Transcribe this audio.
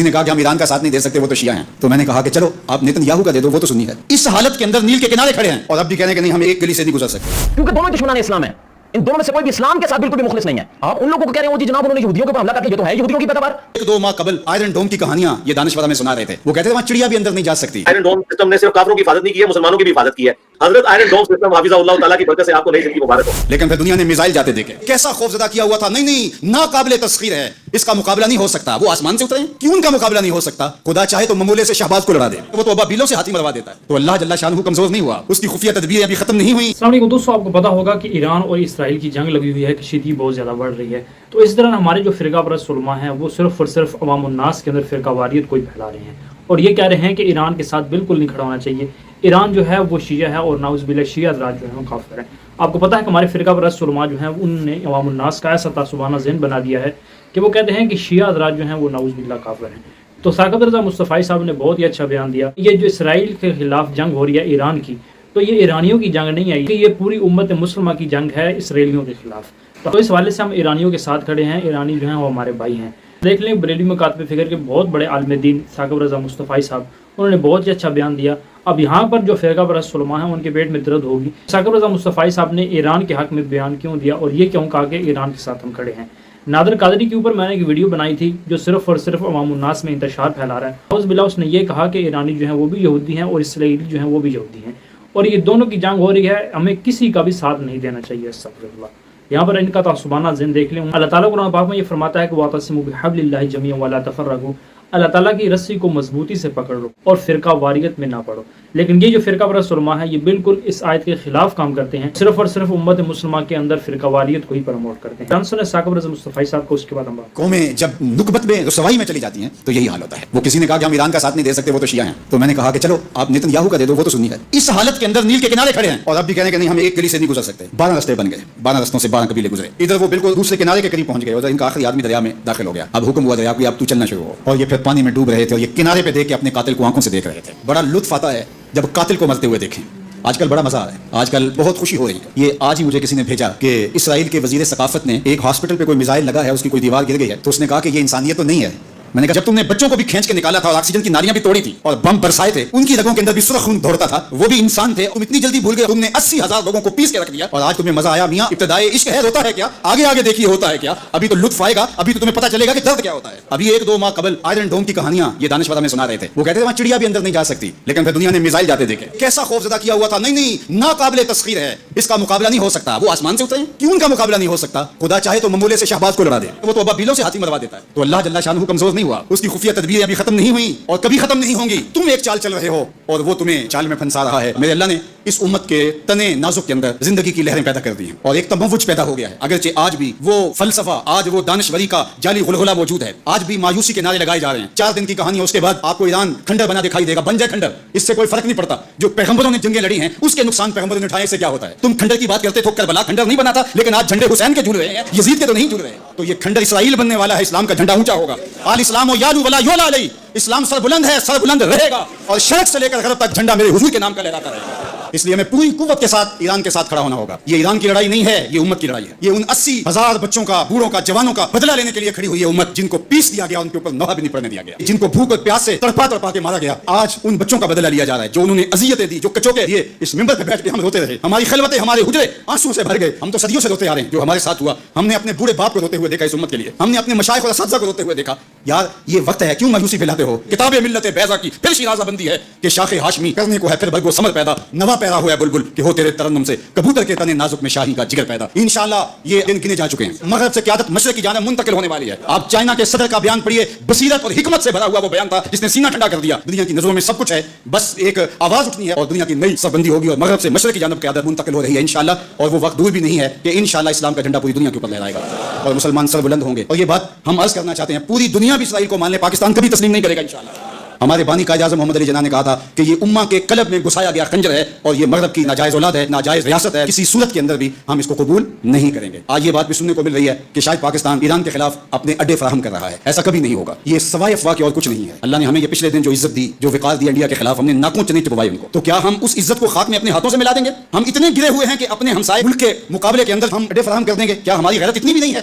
نے کہا کہ ہم ایران کا ساتھ نہیں دے سکتے، وہ تو شیعہ ہیں. تو میں نے کہا کہ چلو آپ نیتن یاہو کا دے دو، وہ تو سنی ہے. اس حالت کے اندر نیل کے کنارے کھڑے ہیں اور اب بھی کہہ رہے ہیں کہ نہیں ہم ایک گلی سے نہیں گزر سکتے، کیونکہ دونوں دشمنان اسلام ہیں. ان دونوں میں سے کوئی بھی اسلام کے ساتھ بالکل بھی مخلص نہیں ہے. آپ ان لوگوں کو کہہ رہے ہیں وہ جی جناب انہوں نے یہودیوں کے اوپر حملہ کر دیا، یہ تو ہے یہودیوں کی پیداوار. ایک دو ماہ قبل آئرن ڈوم کی کہانیاں یہ دانشورہ میں سنا رہے تھے. وہ کہتے تھے وہاں چڑیا بھی اندر نہیں جا سکتی. آئرن ڈوم سسٹم نے صرف کافروں کی حفاظت نہیں کی ہے، مسلمانوں کی بھی حفاظت کی ہے. حضرت آئرن ڈوم سسٹم حافظہ اللہ تعالیٰ کی برکت سے آپ کو نئی زندگی مبارک ہو. لیکن پھر دنیا نے میزائل جاتے دیکھے، کیسا خوف زدہ کیا ہوا تھا. نہیں نہیں، ناقابل تسخیر ہے، اس کا مقابلہ نہیں ہو سکتا. وہ آسمان سے اترے، کیوں ان کا مقابلہ نہیں ہو سکتا؟ خدا چاہے تو ممولے سے شہباز کو لڑا دے، وہ تو ابابیلوں سے ہاتھی مروا دیتا ہے. تو اللہ جل شانہ کمزور نہیں ہوا، اس کی خفیہ تدبیریں ابھی ختم نہیں ہوئی. السلام علیکم دوستوں، آپ کو پتا ہوگا کہ ایران اور اسرائیل کی جنگ لگی ہوئی ہے، کشیدگی بہت زیادہ بڑھ رہی ہے. تو اس دوران ہمارے جو فرقہ پرست علماء ہیں وہ صرف اور صرف عوام الناس کے اندر فرقہ واریت کو ہی پھیلا رہے ہیں اور یہ کہہ رہے ہیں کہ ایران کے ساتھ بالکل نہیں کھڑا ہونا چاہیے. ایران جو ہے وہ شیعہ ہے اور نعوذ باللہ شیعہ حضرات جو ہیں وہ کافر ہیں. آپ کو پتہ ہے کہ ہمارے فرقہ پرست علماء جو ہیں ان نے عوام الناس کا ایسا تعصبانہ ذہن بنا دیا ہے کہ وہ کہتے ہیں کہ شیعہ حضرات جو ہیں وہ نعوذ باللہ کافر ہیں. تو ثاقب رضا مصطفی صاحب نے بہت ہی اچھا بیان دیا. یہ جو اسرائیل کے خلاف جنگ ہو رہی ہے ایران کی، تو یہ ایرانیوں کی جنگ نہیں ہے، کہ یہ پوری امت مسلمہ کی جنگ ہے اسرائیلیوں کے خلاف. تو اس حوالے سے ہم ایرانیوں کے ساتھ کھڑے ہیں. ایرانی جو ہیں وہ ہمارے بھائی ہیں. دیکھ لیں بریلوی مکاتب فکر کے بہت بڑے عالم دین ثاقب رضا مصطفی صاحب، انہوں نے بہت ہی اچھا بیان دیا. اب یہاں پر جو فرقہ پرست علماء ہیں ان کے پیٹ میں درد ہوگی. ثاقب رضا مصطفی صاحب نے ایران کے حق میں بیان کیوں دیا اور یہ کیوں کہا کہ ایران کے ساتھ ہم کھڑے ہیں. نادر قادری کے اوپر میں نے ایک ویڈیو بنائی تھی جو صرف اور صرف عوام الناس میں انتشار پھیلا رہا ہے. اعوذ باللہ، اس نے یہ کہا کہ ایرانی جو ہیں وہ بھی یہودی ہیں اور اسرائیلی جو ہیں وہ بھی یہودی ہیں اور یہ دونوں کی جنگ ہو رہی ہے، ہمیں کسی کا بھی ساتھ نہیں دینا چاہیے. استغفر اللہ. یہاں پر ان کا تعصبانہ ذہن دیکھ لیں. اللہ تعالیٰ قرآن پاک میں یہ فرماتا ہے کہ وَاعْتَصِمُوا بِحَبْلِ اللَّهِ جَمِيعًا وَلَا تَفَرَّقُوا. اللہ تعالیٰ کی رسی کو مضبوطی سے پکڑ لو اور فرقہ واریت میں نہ پڑو. لیکن یہ جو فرقہ پرست علماء ہیں یہ بالکل اس آیت کے خلاف کام کرتے ہیں، صرف اور صرف امت مسلمہ کے اندر فرقہ واریت کو ہی پروموٹ کرتے ہیں. جانسن ثاقب رضا مصطفی صاحب کو اس کے بعد ہم بات. قومیں جب نکبت میں رسوائی میں چلی جاتی ہیں تو یہی حال ہوتا ہے. وہ کسی نے کہا کہ ہم ایران کا ساتھ نہیں دے سکتے، وہ تو شیعہ ہیں. تو میں نے کہا کہ چلو آپ نیتن یاہو کا دے دو، وہ تو سنی ہے. اس حالت کے اندر نیل کے کنارے کھڑے ہیں اور اب بھی کہہ رہے ہیں کہ نہیں ہم ایک گلی سے نہیں گزر سکتے. 12 رستے بن گئے، 12 رستوں سے 12 قبیلے گزرے. ادھر وہ بالکل دوسرے کنارے کے قریب پہنچ گئے اور ان کا آخری آدمی دریا میں داخل ہو گیا. اب حکم ہوا دریا کو اب تو چلنا شروع ہو. اور یہ پھر پانی میں ڈوب رہے تھے اور یہ کنارے پہ دیکھ کے اپنے قاتل کو آنکھوں سے دیکھ رہے تھے. بڑا لطف آتا ہے جب قاتل کو مرتے ہوئے دیکھیں. آج کل بڑا مزہ آ رہا ہے، آج کل بہت خوشی ہو رہی ہے. یہ آج ہی مجھے کسی نے بھیجا کہ اسرائیل کے وزیر ثقافت نے ایک ہاسپٹل پہ کوئی میزائل لگا ہے، اس کی کوئی دیوار گر گئی ہے، تو اس نے کہا کہ یہ انسانیت تو نہیں ہے. میں نے کہا جب تم نے بچوں کو بھی کھینچ کے نکالا تھا اور آکسیجن کی نالیاں بھی توڑی تھی اور بم برسائے تھے، ان کی رگوں کے اندر بھی سرخ خون دوڑتا تھا، وہ بھی انسان تھے، تم اتنی جلدی بھول گئے. تم نے 80,000 لوگوں کو پیس کے رکھ دیا اور آج تمہیں مزہ آیا. میاں ابتدائے عشق ہے، ہوتا ہے کیا؟ آگے آگے دیکھیے ہوتا ہے کیا. ابھی تو لطف آئے گا، ابھی تو تمہیں پتہ چلے گا کہ درد کیا ہوتا ہے. ابھی 1-2 ماہ قبل آئرن ڈوم کی کہانیاں یہ دانشورہ میں سنا رہے تھے. وہ کہتے تھے وہاں چڑیا بھی اندر نہیں جا سکتی، لیکن پھر دنیا نے میزائل جاتے دیکھے، کیسا خوف زدہ کیا ہوا تھا. نہیں نہیں، ناقابل تسخیر ہے، اس کا مقابلہ نہیں ہو سکتا. وہ آسمان سے اترے، کیوں ان کا مقابلہ نہیں ہو سکتا؟ خدا چاہے تو ممولے سے شہباز کو لڑا دے، وہ تو ابابیلوں سے ہاتھی مروا دیتا ہے. تو اللہ جل شانہ کمزور نہیں ہوا، اس کی خفیہ تدبیریں ابھی ختم نہیں ہوئی اور کبھی ختم نہیں ہوں گی. تم ایک چال چل رہے ہو اور وہ تمہیں چال میں پھنسا رہا ہے. میرے اللہ نے اس امت کے تنے نازک کے اندر زندگی کی لہریں پیدا کر دی ہیں اور ایک تموج پیدا ہو گیا ہے. اگرچہ آج بھی وہ فلسفہ، آج وہ دانشوری کا جعلی غلغلہ موجود ہے، آج بھی مایوسی کے نعرے لگائے جا رہے ہیں. 4 دن کی کہانی ہے، اس کے بعد آپ کو ایران کھنڈر بنا دکھائی دے گا. بن جائے کھنڈر، اس سے کوئی فرق نہیں پڑتا. جو پیغمبروں نے جنگیں لڑی ہیں اس کے نقصان پیغمبروں نے اٹھائے، سے کیا ہوتا ہے؟ تم کھنڈر کی بات کرتے تھے، کربلا کھنڈر نہیں بنا تھا، لیکن آج جھنڈے حسین کے جھول رہے ہیں، یزید کے تو نہیں جھول رہے. تو یہ کھنڈر اسرائیل بننے والا ہے. اسلام کا جھنڈا اونچا ہوگا. آل اسلام و یالو ولا یولا علی. اسلام سر بلند ہے، سر بلند رہے گا اور شرق سے لے کر غرب تک جھنڈا میرے حضور کے نام کا لہراتا رہے گا. اس لیے ہمیں پوری قوت کے ساتھ ایران کے ساتھ کھڑا ہونا ہوگا. یہ ایران کی لڑائی نہیں ہے، یہ امت کی لڑائی ہے. یہ ان 80,000 بچوں کا، بوڑھوں کا، جوانوں کا بدلہ لینے کے لیے کھڑی ہوئی ہے امت، جن کو پیس دیا گیا، ان کے اوپر نوحہ بھی نہیں پڑنے دیا گیا، جن کو بھوک اور پیاس سے تڑپا تڑپا کے مارا گیا. آج ان بچوں کا بدلہ لیا جا رہا ہے جو انہوں نے اذیتیں دی، جو کچوکے دیے. اس منبر پہ بیٹھ کے ہم روتے رہے، ہماری خلوتیں، ہمارے حجرے آنسو سے بھر گئے. ہم تو صدیوں سے روتے آ رہے ہیں. جو ہمارے ساتھ ہوا، ہم نے اپنے بوڑھے باپ کو روتے ہوئے دیکھا اس امت کے لیے، ہم نے اپنے مشائخ اور اساتذہ کو روتے ہوئے دیکھا. یار یہ وقت ہے، کیوں مایوسی پھیلاتے ہو؟ کتاب ملت بیضا کی پھر شیرازہ بندی ہے کہ شاخ ہاشمی کرنے کو ہے پھر برگو ثمر پیدا. نوا پیدا ہوا ہے بلبل کہ ہو تیرے ترنم سے کبوتر کے تنے نازک میں شاہی کا جگر پیدا. انشاءاللہ یہ دن گنے جا چکے ہیں. مغرب سے قیادت مشرق کی جانب منتقل ہونے والی ہے. آپ چائنا کے صدر کا بیان پڑھیے، بصیرت اور حکمت سے بھرا ہوا وہ بیان تھا جس نے سینہ ٹھنڈا کر دیا. دنیا کی نظروں میں سب کچھ ہے، بس ایک آواز اٹھنی ہے اور دنیا کی نئی صف بندی ہوگی اور مغرب سے مشرق کی جانب قیادت منتقل ہو رہی ہے انشاءاللہ. اور وہ وقت دور بھی نہیں ہے کہ انشاءاللہ اسلام کا جھنڈا پوری دنیا کے اوپر لہرائے گا اور مسلمان سر بلند ہوں گے. اور یہ بات ہم عرض کرنا چاہتے ہیں، پوری دنیا بھی اسرائیل کو مان لے، پاکستان کبھی تسلیم نہیں کرے گا انشاءاللہ. ہمارے بانی قائد اعظم محمد علی جناح نے کہا تھا کہ یہ امہ کے قلب میں گھسایا گیا خنجر ہے اور یہ مغرب کی ناجائز اولاد ہے، ناجائز ریاست ہے. کسی صورت کے اندر بھی ہم اس کو قبول نہیں کریں گے. آج یہ بات بھی سننے کو مل رہی ہے کہ شاید پاکستان ایران کے خلاف اپنے اڈے فراہم کر رہا ہے. ایسا کبھی نہیں ہوگا، یہ سوائے افواہ کے اور کچھ نہیں ہے. اللہ نے ہمیں یہ پچھلے دن جو عزت دی، جو وقار دی انڈیا کے خلاف، ہم نے ناکوں چنی چبوائی ان کو. تو کیا ہم اس عزت کو خاک میں اپنے ہاتھوں سے ملا دیں گے؟ ہم اتنے گرے ہوئے ہیں کہ اپنے ہمسائے ملک کے مقابلے کے اندر ہم اڈے فراہم کر دیں گے؟ کیا ہماری غیرت اتنی بھی نہیں ہے؟